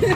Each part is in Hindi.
हेलो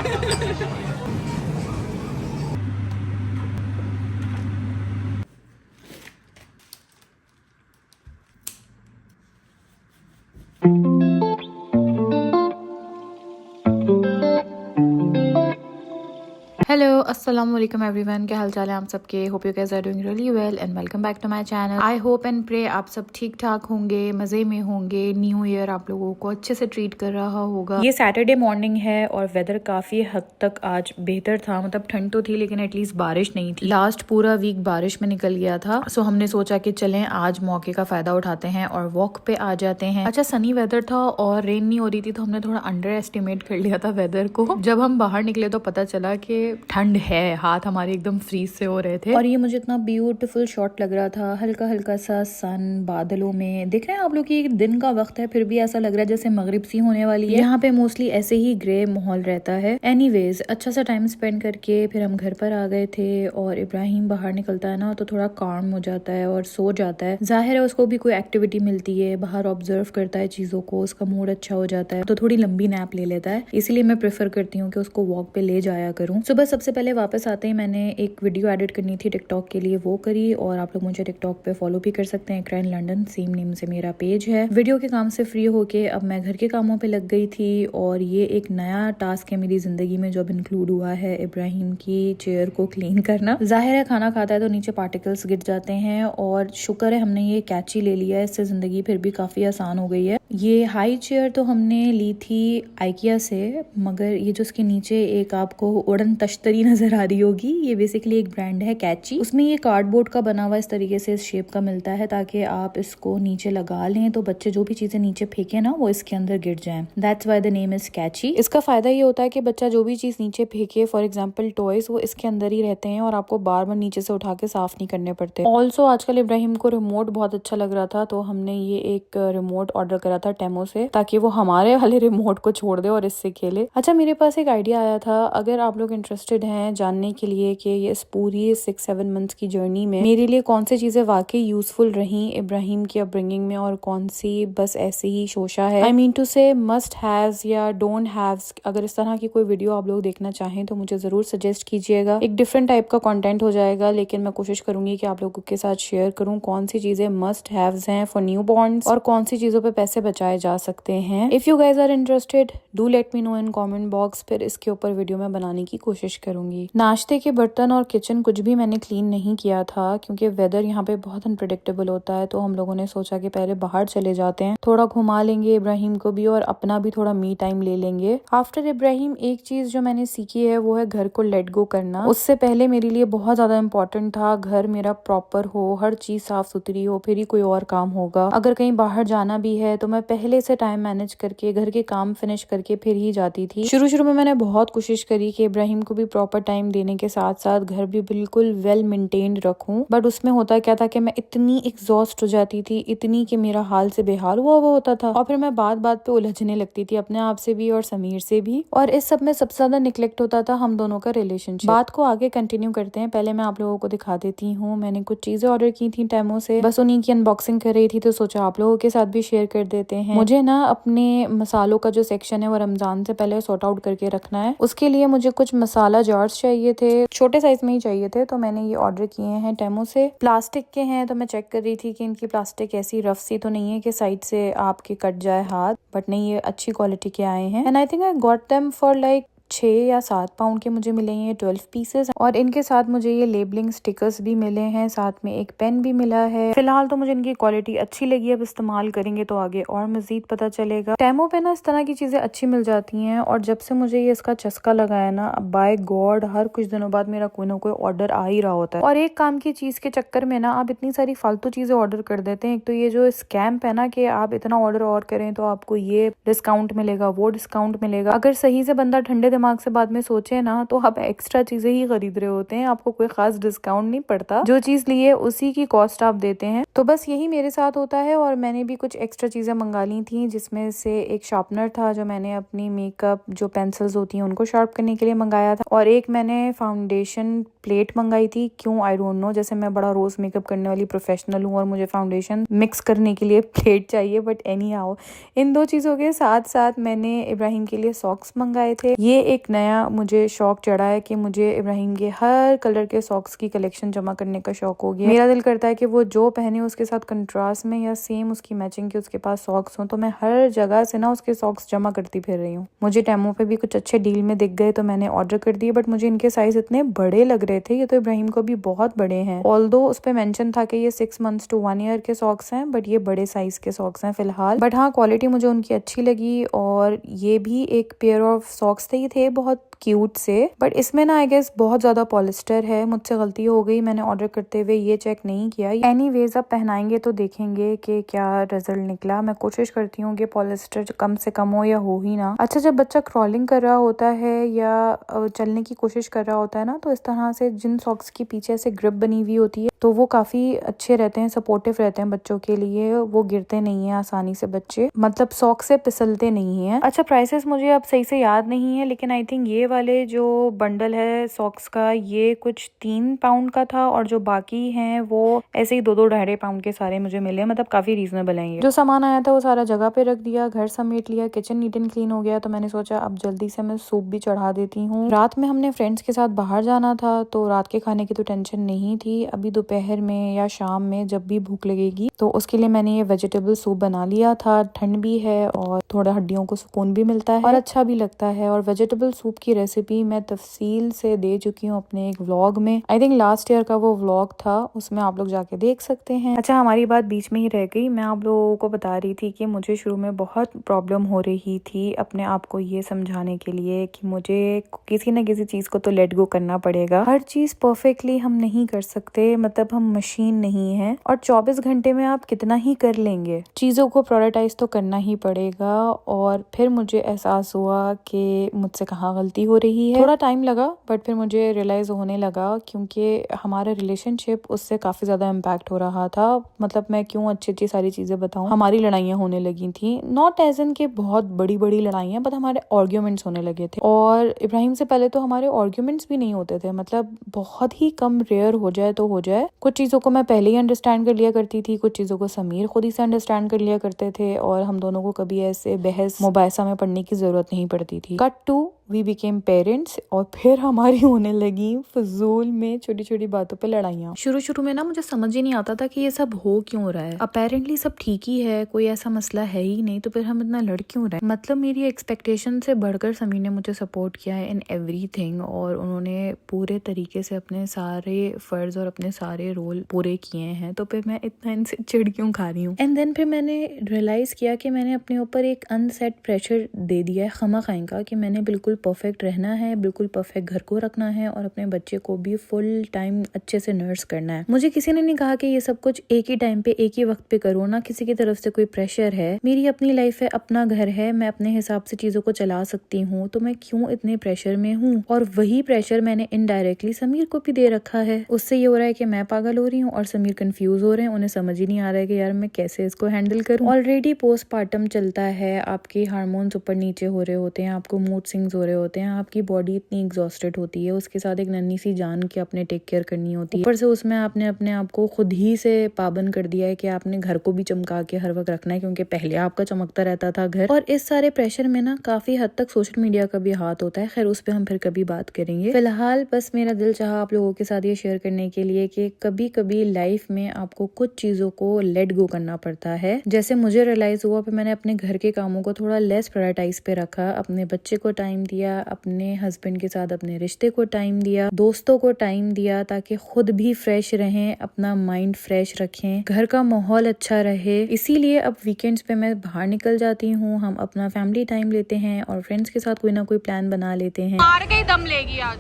अस्सलाम वालेकुम एवरीवन, क्या हाल चाल है आप सबके। Hope you guys are doing really well and welcome back to my channel. I hope and pray आप सब ठीक ठाक होंगे, मज़े में होंगे। न्यू ईयर आप लोगों को अच्छे से ट्रीट कर रहा होगा। ये सैटरडे मॉर्निंग है और वेदर काफ़ी हद तक आज बेहतर था। मतलब ठंड तो थी लेकिन एटलीस्ट बारिश नहीं थी। लास्ट पूरा वीक बारिश में निकल गया था। सो हमने सोचा कि चलें आज मौके का फ़ायदा उठाते हैं और वॉक पे आ जाते हैं। अच्छा सनी वेदर था और रेन नहीं हो रही थी, तो हमने थोड़ा अंडर एस्टिमेट कर लिया था वेदर को। जब हम बाहर निकले तो पता चला कि ठंड है, हाथ हमारे एकदम फ्रीज से हो रहे थे। और ये मुझे इतना ब्यूटीफुल शॉट लग रहा था, हल्का हल्का सा सन बादलों में। देख रहे हैं आप लोग कि दिन का वक्त है फिर भी ऐसा लग रहा है जैसे मगरिब सी होने वाली है। यहाँ पे मोस्टली ऐसे ही ग्रे माहौल रहता है। एनीवेज अच्छा सा टाइम स्पेंड करके फिर हम घर पर आ गए थे। और इब्राहिम बाहर निकलता है ना तो थोड़ा काम हो जाता है और सो जाता है। जाहिर है उसको भी कोई एक्टिविटी मिलती है, बाहर ऑब्जर्व करता है चीजों को, उसका मूड अच्छा हो जाता है तो थोड़ी लंबी नैप ले लेता है। इसलिए मैं प्रेफर करती हूँ कि उसको वॉक पे ले जाया करूँ। सुबह सबसे पहले वापस आते ही मैंने एक वीडियो एडिट करनी थी टिकटॉक के लिए, वो करी। और आप लोग मुझे टिकटॉक पे फॉलो भी कर सकते हैं, इकरा इन लंदन सेम नेम से मेरा पेज है। वीडियो के काम से फ्री होके अब मैं घर के कामों पे लग गई थी। और ये एक नया टास्क है मेरी जिंदगी में जो अब इंक्लूड हुआ है, इब्राहिम की चेयर को क्लीन करना। जाहिर है खाना खाता है तो नीचे पार्टिकल्स गिर जाते हैं और शुक्र है हमने ये कैची ले लिया है, इससे जिंदगी फिर भी काफी आसान हो गई है। ये हाई चेयर तो हमने ली थी आइकिया से, मगर ये जो उसके नीचे एक आपको उड़न तश्तरी नजर आ रही होगी, ये बेसिकली एक ब्रांड है कैची। उसमें ये कार्डबोर्ड का बना हुआ इस तरीके से इस शेप का मिलता है ताकि आप इसको नीचे लगा लें तो बच्चे जो भी चीजें नीचे फेंके ना वो इसके अंदर गिर जाएं। That's why the name is catchy. इसका फायदा ये होता है कि बच्चा जो भी चीज नीचे फेंके, फॉर एग्जाम्पल टॉयज, वो इसके अंदर ही रहते हैं और आपको बार बार नीचे से उठा के साफ नहीं करने पड़ते। ऑल्सो आजकल इब्राहिम को रिमोट बहुत अच्छा लग रहा था तो हमने ये एक रिमोट ऑर्डर करा था टेमो से ताकि वो हमारे वाले रिमोट को छोड़ दे और इससे खेले। अच्छा मेरे पास एक आइडिया आया था, अगर आप लोग इंटरेस्टेड हैं जानने के लिए कि ये इस पूरी 6-7 मंथ्स की जर्नी में मेरे लिए कौन सी चीजें वाकई यूजफुल रही इब्राहिम की अपब्रिंगिंग में और कौन सी बस ऐसे ही शोशा है, आई मीन टू से मस्ट हैव्स या डोंट हैव्स, अगर इस तरह की कोई वीडियो आप लोग देखना चाहें तो मुझे जरूर सजेस्ट कीजिएगा। एक डिफरेंट टाइप का कंटेंट हो जाएगा लेकिन मैं कोशिश करूंगी कि आप लोगों के साथ शेयर करूं कौन सी चीजें मस्ट हैव्स हैं फॉर न्यू बॉर्न्स और कौन सी चीजों पे पैसे बचाए जा सकते हैं। If you guys are interested do let me know in comment box, फिर इसके ऊपर वीडियो में बनाने की कोशिश करूंगी। नाश्ते के बर्तन और किचन कुछ भी मैंने क्लीन नहीं किया था क्योंकि वेदर यहाँ पे बहुत अनप्रेडिक्टेबल होता है, तो हम लोगों ने सोचा कि पहले बाहर चले जाते हैं, थोड़ा घुमा लेंगे इब्राहिम को भी और अपना भी थोड़ा मी टाइम ले लेंगे। आफ्टर इब्राहिम एक चीज जो मैंने सीखी है वो है घर को लेट गो करना। उससे पहले मेरे लिए बहुत ज्यादा इंपॉर्टेंट था घर मेरा प्रॉपर हो, हर चीज साफ सुथरी हो, फिर ही कोई और काम होगा। अगर कहीं बाहर जाना भी है तो मैं पहले से टाइम मैनेज करके घर के काम फिनिश करके फिर ही जाती थी। शुरू में मैंने बहुत कोशिश करी कि इब्राहिम को भी प्रॉपर टाइम देने के साथ साथ घर भी बिल्कुल वेल मेंटेन्ड रखूं, बट उसमें होता क्या था कि मैं इतनी एग्जॉस्ट हो जाती थी, इतनी कि मेरा हाल से बेहाल हुआ वो होता था और फिर मैं बात बात पे उलझने लगती थी अपने आप से भी और समीर से भी। और इस सब में सबसे ज्यादा निग्लेक्ट होता था हम दोनों का रिलेशनशिप। बात को आगे कंटिन्यू करते हैं, पहले मैं आप लोगों को दिखा देती हूँ। मैंने कुछ चीजें ऑर्डर की थी टेमो से, बस उन्हीं की अनबॉक्सिंग कर रही थी तो सोचा आप लोगों के साथ भी शेयर कर देते हैं। मुझे ना अपने मसालों का जो सेक्शन है वो रमजान से पहले सॉर्ट आउट करके रखना है। उसके लिए मुझे कुछ मसाला जार्स चाहिए थे, छोटे साइज में ही चाहिए थे, तो मैंने ये ऑर्डर किए हैं टेमो से। प्लास्टिक के हैं तो मैं चेक कर रही थी कि इनकी प्लास्टिक ऐसी रफ सी तो नहीं है कि साइड से आपके कट जाए हाथ, बट नहीं ये अच्छी क्वालिटी के आए हैं। And I think I got them for like 6 या 7 पाउंड के मुझे मिले हैं 12 पीसेस। और इनके साथ मुझे ये लेबलिंग स्टिकर्स भी मिले हैं, साथ में एक पेन भी मिला है। फिलहाल तो मुझे इनकी क्वालिटी अच्छी लगी, अब इस्तेमाल करेंगे तो आगे और मजीद पता चलेगा। टेमो पे ना इस तरह की चीजें अच्छी मिल जाती हैं और जब से मुझे ये इसका चस्का लगाया ना, अब बाय गॉड हर कुछ दिनों बाद मेरा कोई ना कोई ऑर्डर आ ही रहा होता है। और एक काम की चीज के चक्कर में ना आप इतनी सारी फालतू चीजें ऑर्डर कर देते हैं। एक तो ये जो स्कैम्प है ना कि आप इतना ऑर्डर और करें तो आपको ये डिस्काउंट मिलेगा, वो डिस्काउंट मिलेगा। अगर सही से बंदा ठंडे दिमाग से बाद में सोचे ना तो आप एक्स्ट्रा चीजें ही खरीद रहे होते हैं, आपको कोई खास डिस्काउंट नहीं पड़ता, जो चीज लिए उसी की कॉस्ट आप देते हैं। तो बस यही मेरे साथ होता है। और मैंने भी कुछ एक्स्ट्रा चीजें मंगा ली थी, जिसमें से एक शार्पनर था जो मैंने अपनी मेकअप जो पेंसिल्स होती हैं उनको शार्प करने के लिए मंगाया था, और एक मैंने फाउंडेशन प्लेट मंगाई थी, क्यों आई डोंट नो। जैसे मैं बड़ा रोज मेकअप करने वाली प्रोफेशनल हूँ और मुझे फाउंडेशन मिक्स करने के लिए प्लेट चाहिए, बट एनी हाउ इन दो चीज़ों के साथ साथ मैंने इब्राहिम के लिए सॉक्स मंगाए थे। ये एक नया मुझे शौक चढ़ा है कि मुझे इब्राहिम के हर कलर के सॉक्स की कलेक्शन जमा करने का शौक हो गया। मेरा दिल करता है कि वो जो पहने उसके साथ कंट्रास्ट में या सेम उसकी मैचिंग के उसके पास सॉक्स हो, तो मैं हर जगह से ना उसके सॉक्स जमा करती फिर रही हूँ। मुझे टेमो पे भी कुछ अच्छे डील में दिख गए तो मैंने ऑर्डर कर दिए, बट मुझे इनके साइज इतने बड़े लग रहे थे। ये तो इब्राहिम को भी बहुत बड़े हैं, ऑल्दो उस पे मेंशन था कि ये 6 months to 1 year के सॉक्स हैं, बट ये बड़े साइज के सॉक्स हैं फिलहाल। बट हाँ, क्वालिटी मुझे उनकी अच्छी लगी और ये भी एक पेयर ऑफ सॉक्स थे। ये थे बहुत क्यूट से, बट इसमें ना आई गेस बहुत ज्यादा पॉलिस्टर है। मुझसे गलती हो गई, मैंने ऑर्डर करते हुए ये चेक नहीं किया। एनीवेज अब पहनाएंगे तो देखेंगे कि क्या रिजल्ट निकला। मैं कोशिश करती हूँ कि पॉलिस्टर कम से कम हो या हो ही ना। अच्छा, जब बच्चा क्रॉलिंग कर रहा होता है या चलने की कोशिश कर रहा होता है ना, तो इस तरह से जिन सॉक्स की पीछे से ग्रिप बनी हुई होती है तो वो काफी अच्छे रहते हैं, सपोर्टिव रहते हैं बच्चों के लिए। वो गिरते नहीं है आसानी से, बच्चे मतलब सॉक्स से फिसलते नहीं है। अच्छा, प्राइसेस मुझे अब सही से याद नहीं है, लेकिन आई थिंक ये वाले जो बंडल है सॉक्स का ये कुछ 3 पाउंड का था और जो बाकी हैं वो ऐसे ही 2-2 पाउंड के सारे मुझे मिले। मतलब काफी रीजनेबल है ये। जो सामान आया था वो सारा जगह पे रख दिया, घर समेट लिया, किचन नीट एंड क्लीन हो गया। तो मैंने सोचा अब जल्दी से मैं सूप भी चढ़ा देती हूँ। रात में हमने फ्रेंड्स के साथ बाहर जाना था तो रात के खाने की तो टेंशन नहीं थी। अभी दोपहर में या शाम में जब भी भूख लगेगी तो उसके लिए मैंने ये वेजिटेबल सूप बना लिया था। ठंड भी है और थोड़ा हड्डियों को सुकून भी मिलता है और अच्छा भी लगता है। और वेजिटेबल सूप की रेसिपी मैं तफसील से दे चुकी हूँ अपने एक व्लॉग में। आई थिंक लास्ट ईयर का वो व्लॉग था, उसमें आप लोग जाके देख सकते हैं। अच्छा, हमारी बात बीच में ही रह गई। मैं आप लोगों को बता रही थी कि मुझे शुरू में बहुत प्रॉब्लम हो रही थी अपने आप को ये समझाने के लिए कि मुझे किसी न किसी चीज को तो लेट गो करना पड़ेगा। हर चीज परफेक्टली हम नहीं कर सकते, मतलब हम मशीन नहीं है और 24 घंटे में आप कितना ही कर लेंगे। चीजों को प्रायोरिटाइज तो करना ही पड़ेगा। और फिर मुझे एहसास हुआ कि मुझसे कहाँ गलती हो रही है। थोड़ा टाइम लगा बट फिर मुझे रियलाइज होने लगा, क्योंकि हमारा रिलेशनशिप उससे काफी ज्यादा इम्पैक्ट हो रहा था। मतलब मैं क्यों अच्छी अच्छी सारी चीजें बताऊं, हमारी लड़ाइयाँ होने लगी थी। नॉट एज इन के बहुत बड़ी बड़ी लड़ाइयाँ, बट हमारे आर्ग्यूमेंट्स होने लगे थे। और इब्राहिम से पहले तो हमारे आर्ग्यूमेंट्स भी नहीं होते थे, मतलब बहुत ही कम, रेयर हो जाए तो हो जाए। कुछ चीजों को मैं पहले ही अंडरस्टैंड कर लिया करती थी, कुछ चीजों को समीर खुद ही से अंडरस्टैंड कर लिया करते थे और हम दोनों को कभी ऐसे बहस मुबाहिसा में पढ़ने की जरूरत नहीं पड़ती थी। Cut to we became parents और फिर हमारी होने लगी फजूल में छोटी छोटी बातों पे लड़ाइयाँ। शुरू में ना मुझे समझ ही नहीं आता था कि ये सब हो क्यों रहा है। अपेरेंटली सब ठीक ही है, कोई ऐसा मसला है ही नहीं, तो फिर हम इतना लड़ क्यों रहे हैं। मतलब मेरी एक्सपेक्टेशन से बढ़कर समीर ने मुझे सपोर्ट किया है इन एवरीथिंग और उन्होंने पूरे तरीके से अपने सारे फर्ज और अपने सारे रोल पूरे किए हैं। तो फिर मैं इतना इनसे चिढ़ क्यों खा रही हूँ। एंड देन फिर मैंने रियलाइज किया कि मैंने अपने ऊपर एक अनसेट प्रेशर दे दिया है खामखाई का, कि मैंने बिल्कुल परफेक्ट रहना है, बिल्कुल परफेक्ट घर को रखना है और अपने बच्चे को भी फुल टाइम अच्छे से नर्स करना है। मुझे किसी ने नहीं कहा कि ये सब कुछ एक ही टाइम पे एक ही वक्त पे करो, ना किसी की तरफ से कोई प्रेशर है। मेरी अपनी लाइफ है, अपना घर है, मैं अपने हिसाब से चीजों को चला सकती हूँ, तो मैं क्यों इतने प्रेशर में हूँ। और वही प्रेशर मैंने इनडायरेक्टली समीर को भी दे रखा है। उससे ये हो रहा है कि मैं पागल हो रही हूँ और समीर कंफ्यूज हो रहे हैं, उन्हें समझ ही नहीं आ रहा है कि यार मैं कैसे इसको हैंडल करूँ। ऑलरेडी पोस्टपार्टम चलता है, आपके हार्मोन्स ऊपर नीचे हो रहे होते हैं, आपको मूड स्विंग्स हो रहे होते हैं, आपकी बॉडी इतनी एग्जॉस्टेड होती है, उसके साथ एक नन्ही सी जान की आपने टेक केयर करनी होती है। ऊपर से उसमें आपने अपने आप को खुद ही से पाबंद कर दिया है कि आपने घर को भी चमका के हर वक्त रखना है, क्योंकि पहले आपका चमकता रहता था घर। और इस सारे प्रेशर में ना काफी हद तक सोशल मीडिया का भी हाथ होता है। खैर उस पर हम फिर कभी बात करेंगे। फिलहाल बस मेरा दिल चाहा आप लोगों के साथ ये शेयर करने के लिए कि कभी कभी लाइफ में आपको कुछ चीजों को लेट गो करना पड़ता है। जैसे मुझे रियलाइज हुआ, फिर मैंने अपने घर के कामों को थोड़ा लेस प्रायोरिटाइज पे रखा, अपने बच्चे को टाइम दिया, अपने हस्बैंड के साथ अपने रिश्ते को टाइम दिया, दोस्तों को टाइम दिया, ताकि खुद भी फ्रेश रहें, अपना माइंड फ्रेश रखें, घर का माहौल अच्छा रहे। इसीलिए अब वीकेंड्स पे मैं बाहर निकल जाती हूँ, हम अपना फैमिली टाइम लेते हैं और फ्रेंड्स के साथ कोई ना कोई प्लान बना लेते हैं। मार के ही दम लेगी आज।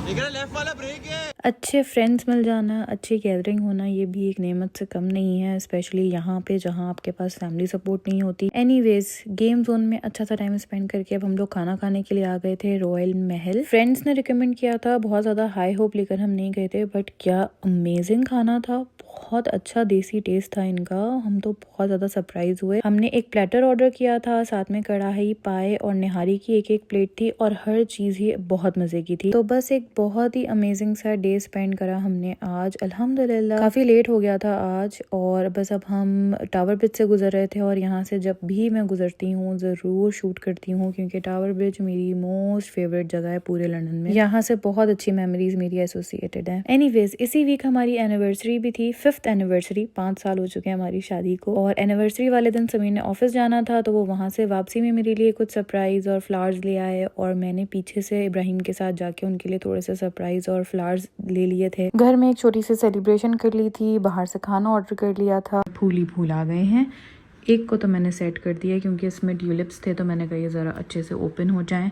लेफ्ट वाला ब्रेक है। अच्छे फ्रेंड्स मिल जाना, अच्छी गैदरिंग होना, ये भी एक नेमत से कम नहीं है, स्पेशली यहाँ पे जहाँ आपके पास फैमिली सपोर्ट नहीं होती। एनीवेज, गेम जोन में अच्छा सा टाइम स्पेंड करके अब हम लोग खाना खाने के लिए आ गए थे रॉयल महल। फ्रेंड्स ने रिकमेंड किया था, बहुत ज्यादा हाई होप लेकर हम नहीं गए थे, बट क्या अमेजिंग खाना था, बहुत अच्छा देसी टेस्ट था इनका। हम तो बहुत ज्यादा सरप्राइज हुए। हमने एक प्लेटर ऑर्डर किया था, साथ में कढ़ाई, पाए और निहारी की एक प्लेट थी और हर चीज ही बहुत मजे की थी। तो बस एक बहुत ही अमेजिंग सा डे स्पेंड करा हमने आज अल्हम्दुलिल्लाह। काफी लेट हो गया था आज और बस अब हम टावर ब्रिज से गुजर रहे थे और यहाँ से जब भी मैं गुजरती हूँ जरूर शूट करती हूँ क्योंकि टावर ब्रिज मेरी मोस्ट फेवरेट जगह है पूरे लंदन में। यहाँ से बहुत अच्छी मेमोरीज मेरी एसोसिएटेड है। एनीवेज, इसी वीक हमारी एनिवर्सरी भी थी, 5th एनिवर्सरी। 5 साल हो चुके हैं हमारी शादी को। और एनिवर्सरी वाले दिन समीर ने ऑफिस जाना था तो वो वहाँ से वापसी में मेरे लिए कुछ सरप्राइज और फ्लावर्स ले आए और मैंने पीछे से इब्राहिम के साथ जाके उनके लिए थोड़े से सरप्राइज और फ्लावर्स ले लिए थे। घर में एक छोटी सी सेलिब्रेशन कर ली थी, बाहर से खाना ऑर्डर कर लिया था। फूल ही फूल आ गए हैं। एक को तो मैंने सेट कर दिया क्योंकि इसमें ट्यूलिप्स थे तो मैंने कहा ये ज़रा अच्छे से ओपन हो जाएं।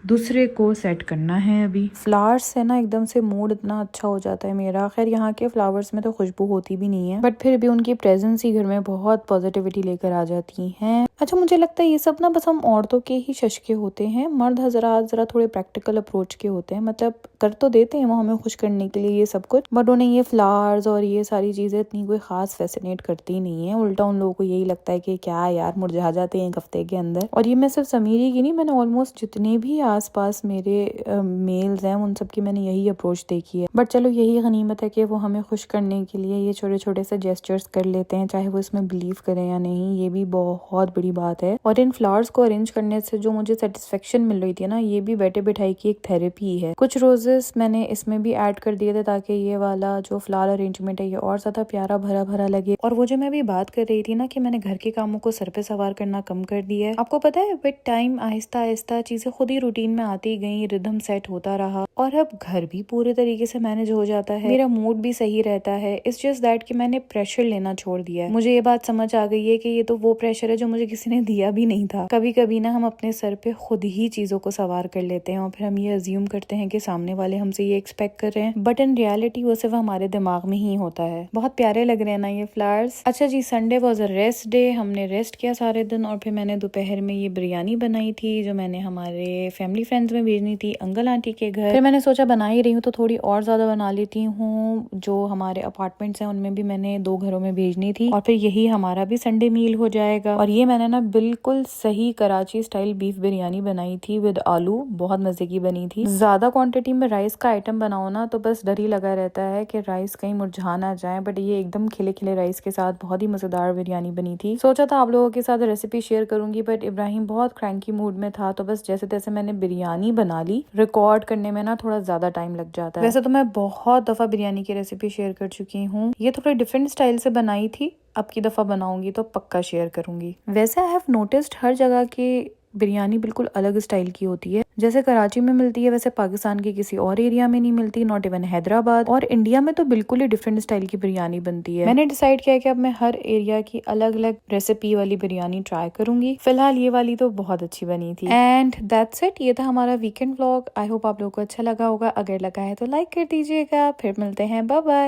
दूसरे को सेट करना है अभी। फ्लावर्स से ना एकदम से मूड इतना अच्छा हो जाता है मेरा। खैर यहाँ के फ्लावर्स में तो खुशबू होती भी नहीं है बट फिर भी उनकी प्रेजेंस ही घर में बहुत पॉजिटिविटी लेकर आ जाती है। अच्छा, मुझे लगता है ये सब ना बस हम औरतों के ही शशके होते हैं। मर्द हजरात जरा थोड़े प्रैक्टिकल अप्रोच के होते हैं, मतलब कर तो देते हैं वो हमें खुश करने के लिए ये सब कुछ, बट उन्हें ये फ्लावर्स और ये सारी चीजें इतनी कोई खास फैसिनेट करती नहीं है। उल्टा उन लोगों को यही लगता है कि क्या यार मुरझा जाते हैं एक हफ्ते के अंदर। और ये मैं सिर्फ समीरी की नहीं, मैंने ऑलमोस्ट जितने भी आसपास मेरे मेल्स हैं उन सब की मैंने यही अप्रोच देखी है। बट चलो यही गनीमत है कि वो हमें खुश करने के लिए ये छोटे छोटे से जेस्चर्स कर लेते हैं, चाहे वो इसमें बिलीव करें या नहीं। ये भी बहुत बड़ी बात है। और इन फ्लावर्स को अरेंज करने से जो मुझे सेटिस्फेक्शन मिल रही थी ना, ये भी बैठे बिठाई की एक थेरेपी है। कुछ रोजेस मैंने इसमें भी ऐड कर दिए थे ताकि ये वाला जो फ्लावर अरेंजमेंट है ये और ज्यादा प्यारा भरा भरा लगे। और वो जो मैं अभी बात कर रही थी ना कि मैंने घर के कामों को सर पे सवार करना कम कर दिया है, आपको पता है विद टाइम आहिस्ता आहिस्ता चीजें खुद ही रूटीन में आती गई, रिदम सेट होता रहा और अब घर भी पूरे तरीके से मैनेज हो जाता है। मेरा मूड भी सही रहता है। इट्स जस्ट दैट कि मैंने प्रेशर लेना छोड़ दिया है। मुझे ये बात समझ आ गई है कि ये तो वो प्रेशर है जो मुझे किसी ने दिया भी नहीं था। कभी कभी ना हम अपने सर पे खुद ही चीजों को सवार कर लेते हैं और फिर हम ये अज्यूम करते हैं कि सामने वाले हमसे ये एक्सपेक्ट कर रहे हैं, बट इन रियलिटी वो सिर्फ हमारे दिमाग में ही होता है। बहुत प्यारे लग रहे हैं ना ये फ्लावर्स। अच्छा जी, Sunday was a rest day. हमने रेस्ट किया सारे दिन और फिर मैंने दोपहर में ये बिरयानी बनाई थी जो मैंने हमारे फैमिली फ्रेंड्स में भेजनी थी अंकल आंटी के घर। फिर मैंने सोचा बना ही रही हूँ तो थोड़ी और ज्यादा बना लेती हूँ। जो हमारे अपार्टमेंट्स हैं उनमें भी मैंने 2 घरों में भेजनी थी और फिर यही हमारा भी संडे मील हो जाएगा। और ये मैंने ना बिल्कुल सही कराची स्टाइल बीफ बिरयानी बनाई थी विद आलू, बहुत मजे की बनी थी। ज्यादा क्वांटिटी में राइस का आइटम बनाओ ना तो बस डर ही लगा रहता है कि राइस कहीं मुरझा ना जाए, बट ये एकदम खिले खिले राइस के साथ बहुत ही मजेदार बिरयानी बनी थी। सोचा था आप लोगों के साथ रेसिपी शेयर करूंगी बट इब्राहिम बहुत क्रैंकी मूड में था तो बस जैसे तैसे मैंने बिरयानी बना ली। रिकॉर्ड करने में ना थोड़ा ज्यादा टाइम लग जाता है। वैसे तो मैं बहुत दफा बिरयानी की रेसिपी शेयर कर चुकी हूँ, ये थोड़ा डिफरेंट स्टाइल से बनाई थी। अब की दफा बनाऊंगी तो पक्का शेयर करूंगी। वैसे आई हैव नोटिस्ड हर जगह की बिरयानी बिल्कुल अलग स्टाइल की होती है। जैसे कराची में मिलती है वैसे पाकिस्तान के किसी और एरिया में नहीं मिलती, नॉट इवन हैदराबाद। और इंडिया में तो बिल्कुल ही डिफरेंट स्टाइल की बिरयानी बनती है। मैंने डिसाइड किया कि अब मैं हर एरिया की अलग अलग रेसिपी वाली बिरयानी ट्राई करूंगी। फिलहाल ये वाली तो बहुत अच्छी बनी थी। एंड दैट्स इट, ये था हमारा वीकेंड व्लॉग। आई होप आप लोगों को अच्छा लगा होगा। अगर लगा है तो लाइक कर दीजिएगा। फिर मिलते हैं, बाय बाय।